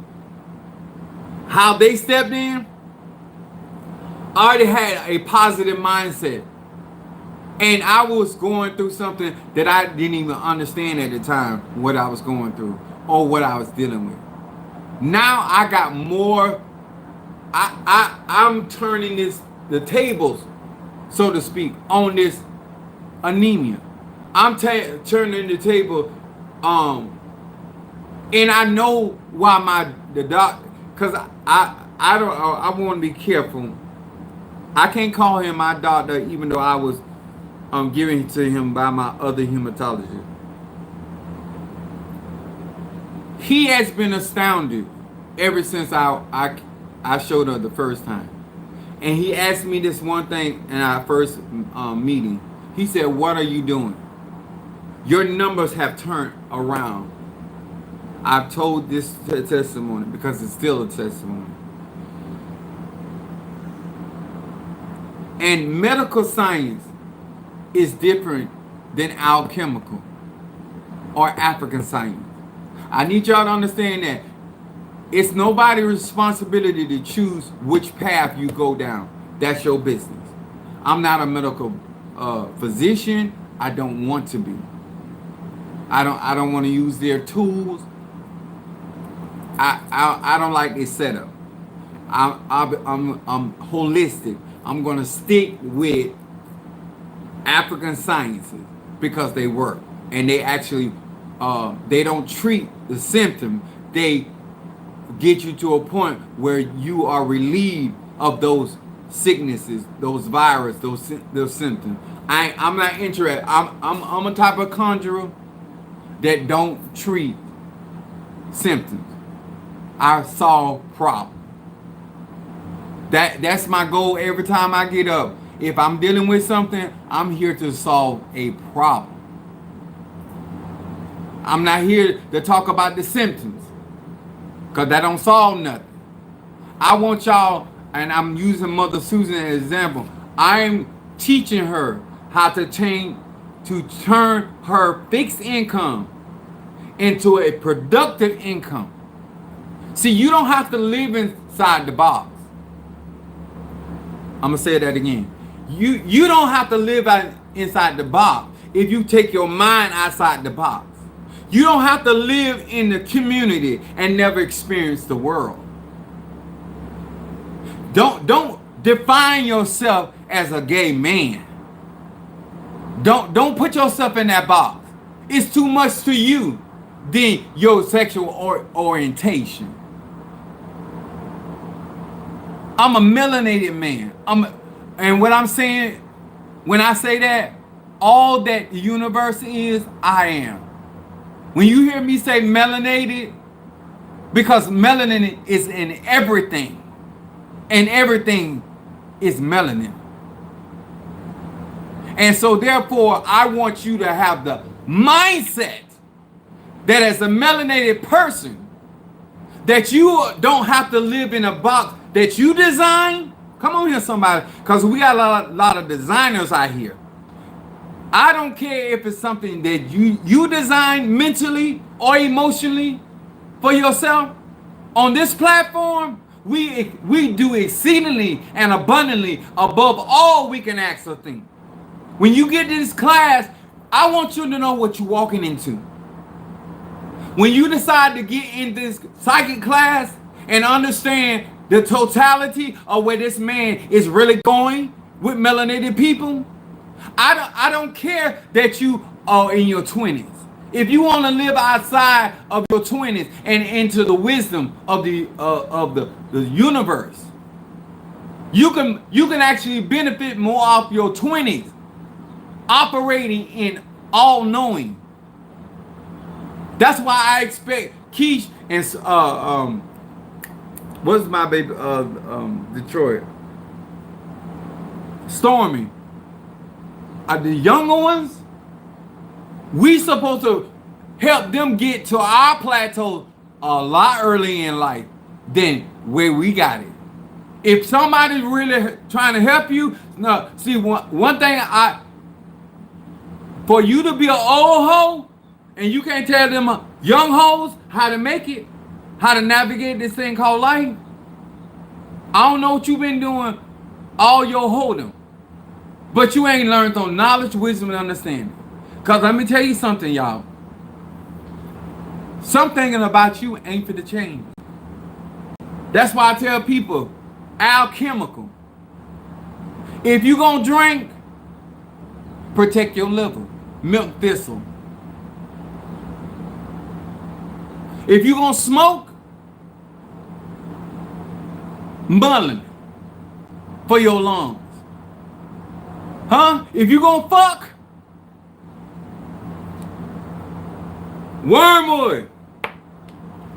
how they stepped in, I already had a positive mindset. And I was going through something that I didn't even understand at the time, what I was going through or what I was dealing with. Now I got more. I'm turning the tables, so to speak, on this anemia. I'm turning the table, and I know why the doctor, because I want to be careful. I can't call him my doctor, even though I was given to him by my other hematologist. He has been astounded ever since I showed up the first time. And he asked me this one thing in our first meeting. He said, "What are you doing? Your numbers have turned around." I've told this testimony because it's still a testimony. And medical science is different than alchemical or African science. I need y'all to understand that it's nobody's responsibility to choose which path you go down. That's your business. I'm not a medical physician. I don't want to be. I don't want to use their tools. I don't like this setup. I'm holistic. I'm going to stick with African sciences because they work, and they actually they don't treat the symptom. They get you to a point where you are relieved of those sicknesses, those viruses, those symptoms. I'm not interested. I'm a type of conjurer that don't treat symptoms. I solve problems. That's my goal every time I get up. If I'm dealing with something, I'm here to solve a problem. I'm not here to talk about the symptoms, because that don't solve nothing. I want y'all, and I'm using Mother Susan as an example. I'm teaching her how to turn her fixed income into a productive income. See, you don't have to live inside the box. I'm going to say that again. You don't have to live inside the box if you take your mind outside the box. You don't have to live in the community and never experience the world. Don't define yourself as a gay man. Don't put yourself in that box. It's too much to you than your sexual orientation. I'm a melanated man. And what I'm saying, when I say that, all that the universe is, I am. When you hear me say melanated, because melanin is in everything, and everything is melanin. And so therefore, I want you to have the mindset that as a melanated person, that you don't have to live in a box that you design. Come on here, somebody, because we got a lot of designers out here. I don't care if it's something that you design mentally or emotionally for yourself. On this platform, we do exceedingly and abundantly above all we can ask or think. When you get to this class, I want you to know what you're walking into. When you decide to get in this psychic class and understand the totality of where this man is really going with melanated people, I don't care that you are in your 20s. If you want to live outside of your 20s and into the wisdom of the universe, you can actually benefit more off your 20s, operating in all knowing. That's why I expect Keish and what's my baby Detroit, Stormy, the younger ones. We supposed to help them get to our plateau a lot early in life than where we got it. If somebody's really trying to help you, no. See, one thing, for you to be an old hoe and you can't tell them young hoes how to make it, how to navigate this thing called life, I don't know what you've been doing all your holding, but you ain't learned on knowledge, wisdom, and understanding. Because let me tell you something, y'all. Something about you ain't for the change. That's why I tell people, Alchemical. If you gonna drink, protect your liver. Milk thistle. If you gonna smoke, mullein for your lungs. Huh? If you gonna fuck, wormwood,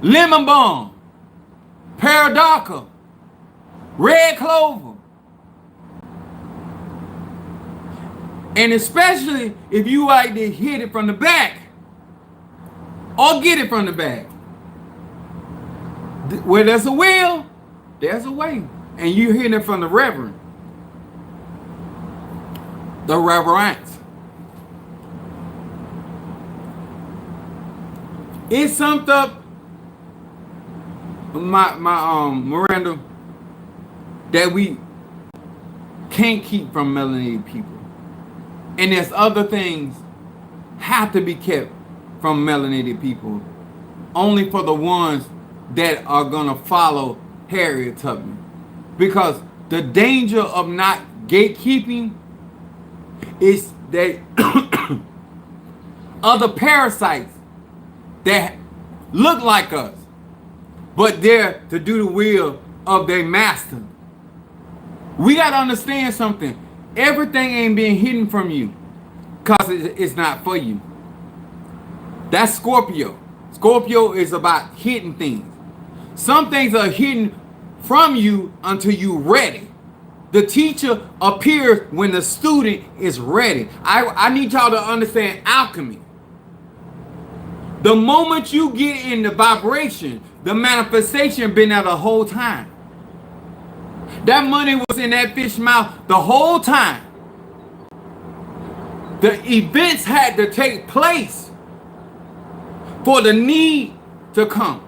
lemon balm, paradoxa, red clover. And especially if you like to hit it from the back or get it from the back. Where there's a will, there's a way. And you hear it from the reverend. The reverence. It summed up my Miranda that we can't keep from melanated people. And there's other things have to be kept from melanated people. Only for the ones that are gonna follow Harriet Tubman. Because the danger of not gatekeeping is that other parasites that look like us, but they're to do the will of their master. We got to understand something. Everything ain't being hidden from you because it's not for you. That's Scorpio. Scorpio is about hidden things. Some things are hidden from you until you're ready. The teacher appears when the student is ready. I need y'all to understand alchemy. The moment you get in the vibration, the manifestation been there the whole time. That money was in that fish mouth the whole time. The events had to take place for the need to come.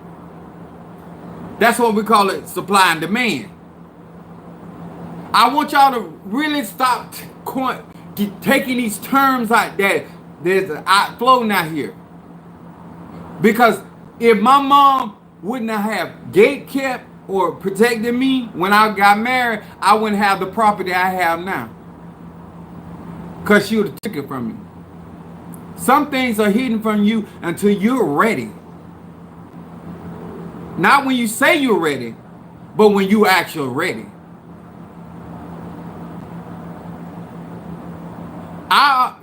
That's what we call it, supply and demand. I want y'all to really stop taking these terms out that there's an floating out here. Because if my mom wouldn't have gate kept or protected me when I got married, I wouldn't have the property I have now. Because she would have took it from me. Some things are hidden from you until you're ready. Not when you say you're ready, but when you actually ready.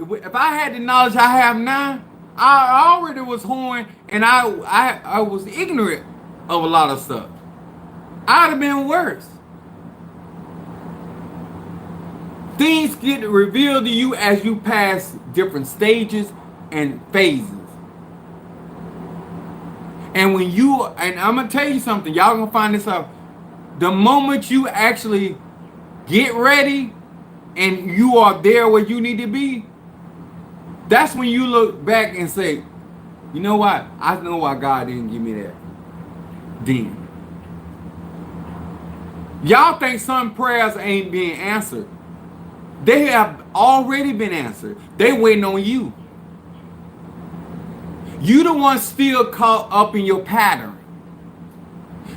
If I had the knowledge I have now, I already was horned and I was ignorant of a lot of stuff. I'd have been worse. Things get revealed to you as you pass different stages and phases. And I'm going to tell you something, y'all going to find this out. The moment you actually get ready and you are there where you need to be, that's when you look back and say, you know what? I know why God didn't give me that then. Y'all think some prayers ain't being answered. They have already been answered. They waiting on you. You the one still caught up in your pattern.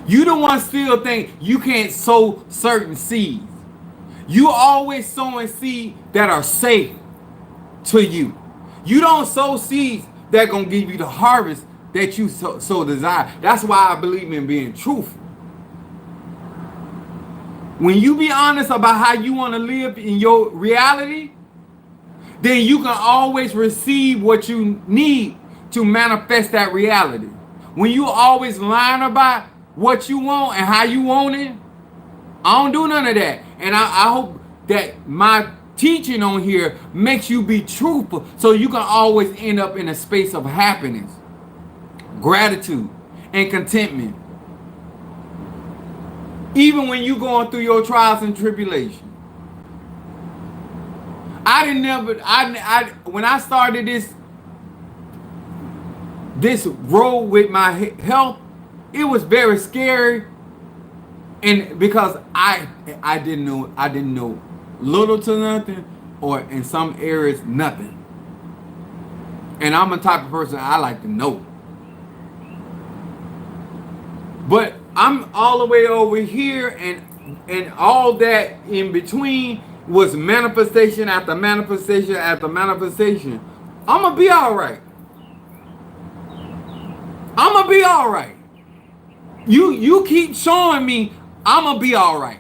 You the one still think you can't sow certain seeds. You always sowing seeds that are safe to you. You don't sow seeds that are going to give you the harvest that you so desire. That's why I believe in being truthful. When you be honest about how you want to live in your reality, then you can always receive what you need to manifest that reality. When you always lying about what you want and how you want it, I don't do none of that. And I hope that my teaching on here makes you be truthful so you can always end up in a space of happiness, gratitude, and contentment. Even when you're going through your trials and tribulations. When I started this road with my health, it was very scary. And because I didn't know little to nothing, or in some areas nothing. And I'm a type of person I like to know. But I'm all the way over here, and all that in between was manifestation after manifestation after manifestation. I'm gonna be all right. I'm gonna be all right. You keep showing me I'm gonna be all right.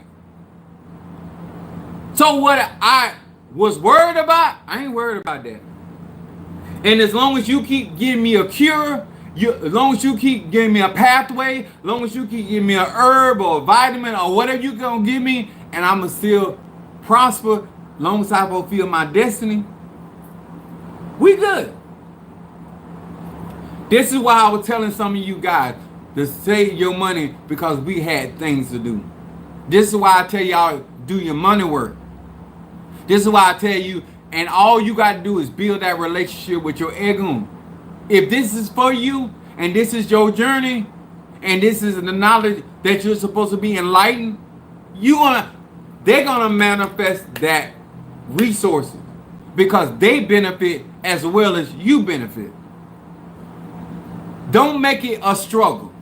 So what I was worried about, I ain't worried about that. And as long as you keep giving me a cure, as long as you keep giving me a pathway, as long as you keep giving me a herb or a vitamin or whatever you gonna give me, and I'm gonna still prosper, as long as I fulfill my destiny, we good. This is why I was telling some of you guys to save your money, because we had things to do. This is why I tell y'all do your money work. This is why I tell you, and all you got to do is build that relationship with your ego. If this is for you, and this is your journey, and this is the knowledge that you're supposed to be enlightened, they're gonna manifest that resources, because they benefit as well as you benefit. Don't make it a struggle.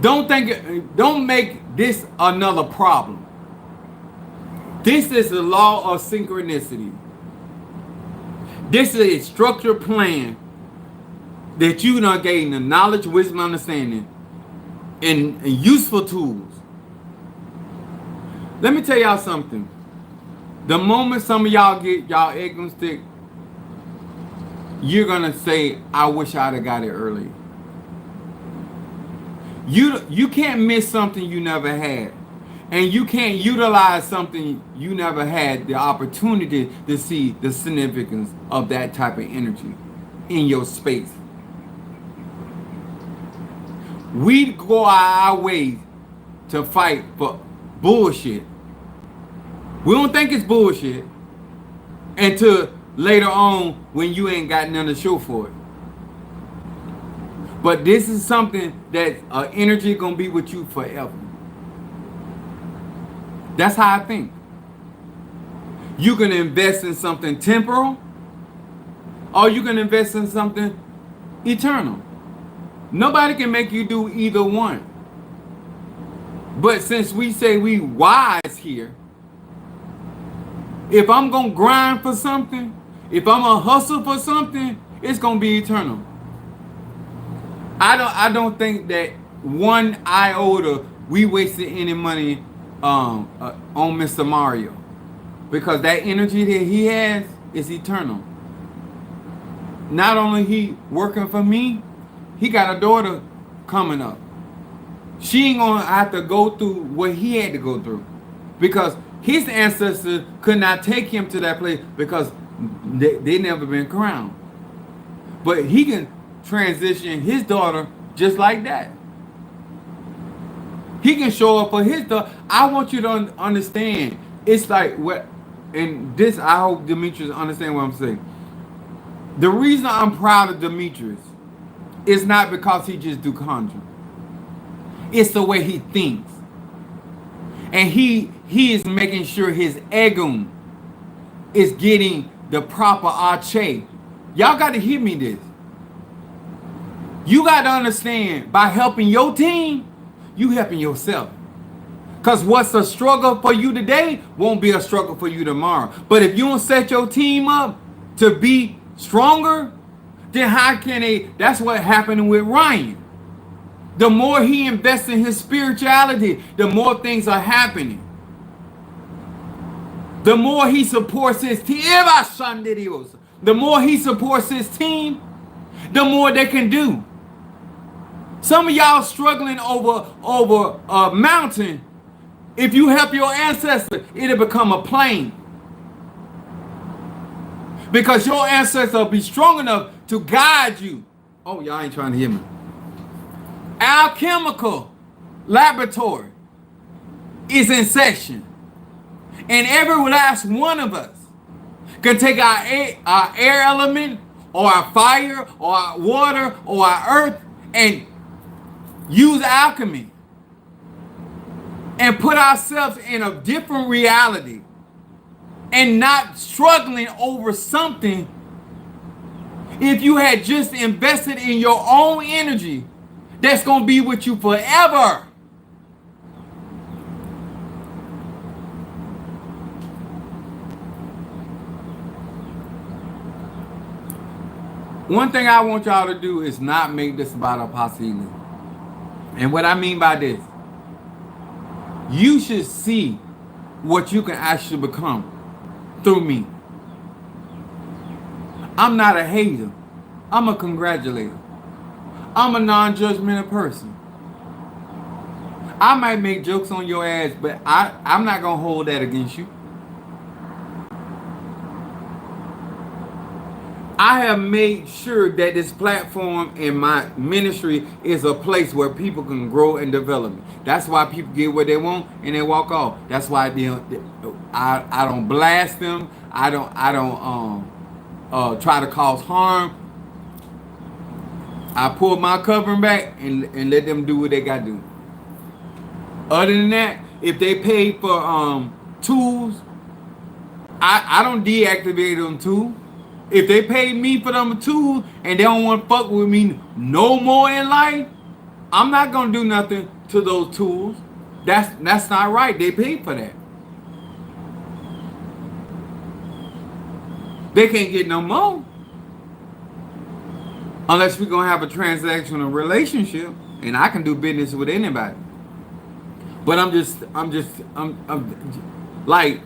Don't make this another problem. This is the law of synchronicity. This is a structured plan that you done gain the knowledge, wisdom, understanding, and useful tools. Let me tell y'all something. The moment some of y'all get y'all egg on stick, you're gonna say, I wish I'd have got it earlier. You can't miss something you never had. And you can't utilize something you never had the opportunity to see the significance of that type of energy in your space. We go our way to fight for bullshit. We don't think it's bullshit until later on when you ain't got nothing to show for it. But this is something that energy gonna be with you forever. That's how I think. You can invest in something temporal, or you can invest in something eternal. Nobody can make you do either one. But since we say we wise here, if I'm going to grind for something, if I'm going to hustle for something, it's going to be eternal. I don't think that one iota we wasted any money on Mr. Mario, because that energy that he has is eternal. Not only he working for me, he got a daughter coming up. She ain't gonna have to go through what he had to go through, because his ancestors could not take him to that place because they never been crowned. But he can transition his daughter just like that. He can show up for his daughter. I want you to understand. It's like what, and this, I hope Demetrius understand what I'm saying. The reason I'm proud of Demetrius is not because he just do conjuring. It's the way he thinks. And he is making sure his egum is getting the proper arche. Y'all got to hear me this. You got to understand, by helping your team, you helping yourself. Because what's a struggle for you today won't be a struggle for you tomorrow. But if you don't set your team up to be stronger, then how can they? That's what happened with Ryan. The more he invests in his spirituality, the more things are happening. The more he supports his team, the more he supports his team, the more they can do. Some of y'all struggling over a mountain. If you help your ancestor, it'll become a plain. Because your ancestors will be strong enough to guide you. Oh, y'all ain't trying to hear me. Alchemical laboratory is in session. And every last one of us can take our air element, or our fire, or our water, or our earth, and use alchemy. And put ourselves in a different reality. And not struggling over something. If you had just invested in your own energy, that's going to be with you forever. One thing I want y'all to do is not make this about apostille. And what I mean by this, you should see what you can actually become through me. I'm not a hater. I'm a congratulator. I'm a non-judgmental person. I might make jokes on your ass, but I'm not going to hold that against you. I have made sure that this platform and my ministry is a place where people can grow and develop. That's why people get what they want and they walk off. That's why I don't blast them. I don't try to cause harm. I pull my covering back and let them do what they got to do. Other than that, if they pay for tools, I don't deactivate them tools. If they pay me for them tools and they don't want to fuck with me no more in life, I'm not gonna do nothing to those tools. That's not right. They paid for that. They can't get no more unless we're gonna have a transactional relationship, and I can do business with anybody. But I'm like,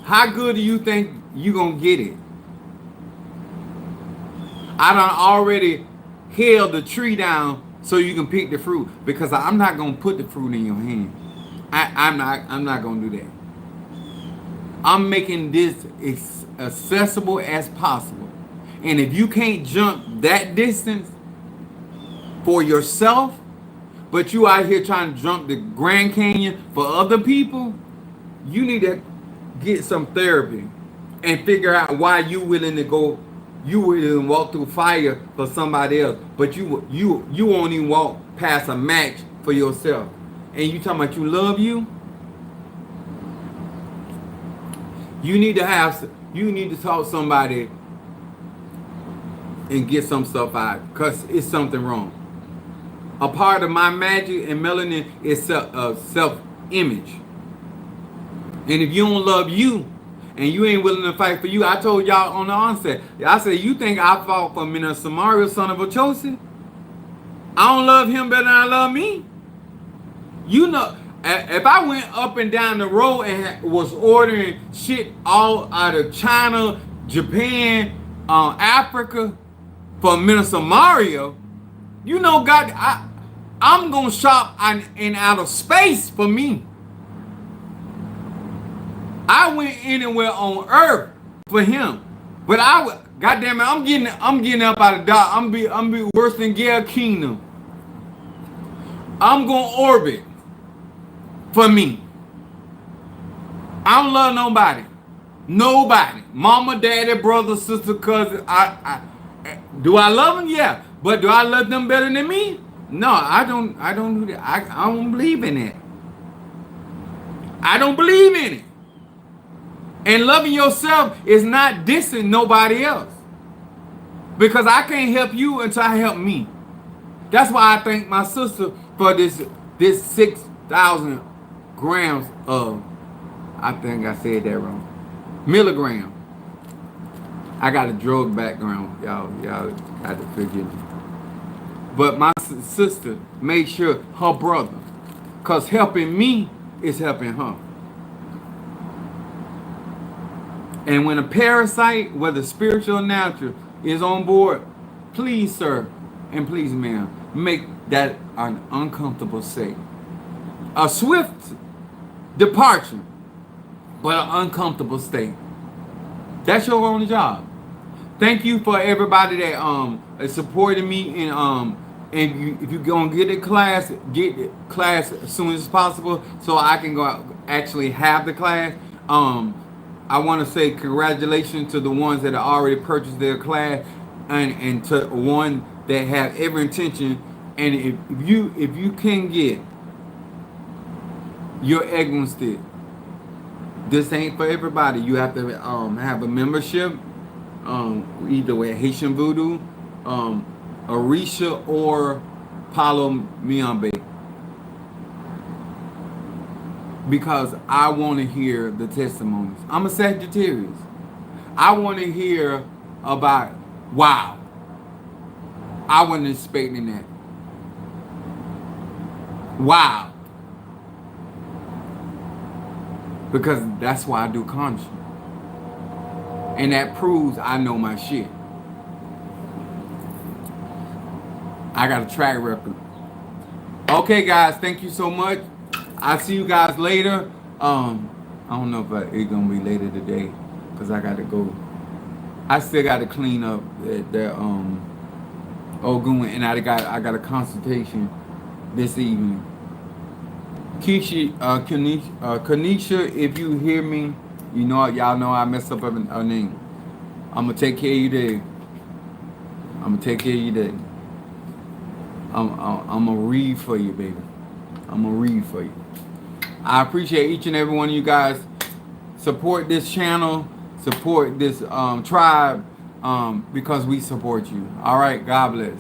how good do you think you gonna get it? I done already held the tree down so you can pick the fruit, because I'm not gonna put the fruit in your hand. I'm not gonna do that. I'm making this as accessible as possible. And if you can't jump that distance for yourself, but you out here trying to jump the Grand Canyon for other people, you need to get some therapy and figure out why you willing to go. You wouldn't walk through fire for somebody else, but you won't even walk past a match for yourself. And you talking about you love you? You need to talk to somebody and get some stuff out, because it's something wrong. A part of my magic and melanin is self-image. And if you don't love you, and you ain't willing to fight for you, I told y'all on the onset, I said, you think I fought for Mina Samaria, son of a Chosi? I don't love him better than I love me. You know, if I went up and down the road and was ordering shit all out of China, Japan, Africa for Mina Samaria, you know, God, I'm gonna shop in outer space for me. I went anywhere on earth for him, but goddamn it, I'm getting up out of dark. I'm be worse than Gail Kingdom. I'm gonna orbit for me. I don't love nobody, mama, daddy, brother, sister, cousin. Do I love them? Yeah, but do I love them better than me? No, I don't do that. I don't believe in it. I don't believe in it. And loving yourself is not dissing nobody else. Because I can't help you until I help me. That's why I thank my sister for this 6,000 grams of, I think I said that wrong, milligram. I got a drug background, y'all got to forgive me. But my sister made sure her brother, because helping me is helping her. And when a parasite, whether spiritual or natural, is on board, please, sir, and please, ma'am, make that an uncomfortable state. A swift departure, but an uncomfortable state. That's your only job. Thank you for everybody that supported me, and if you're gonna get the class as soon as possible, so I can go out, actually have the class. I want to say congratulations to the ones that have already purchased their class, and to one that have every intention. And if you can get your egg on stick, this ain't for everybody. You have to have a membership, either with Haitian Voodoo, Orisha, or Palo Miambe. Because I want to hear the testimonies. I'm a Sagittarius. I want to hear about, wow, I wasn't expecting that. Wow. Because that's why I do conscious. And that proves I know my shit. I got a track record. Okay, guys, thank you so much. I'll see you guys later. I don't know if it's gonna be later today, because I gotta go. I still gotta clean up the Ogun, and I got a consultation this evening. Kanisha, if you hear me, y'all know I messed up her name. I'm gonna take care of you there. I'm gonna read for you, baby. I'm gonna read for you. I appreciate each and every one of you guys. Support this channel, support this tribe, because we support you. All right, God bless.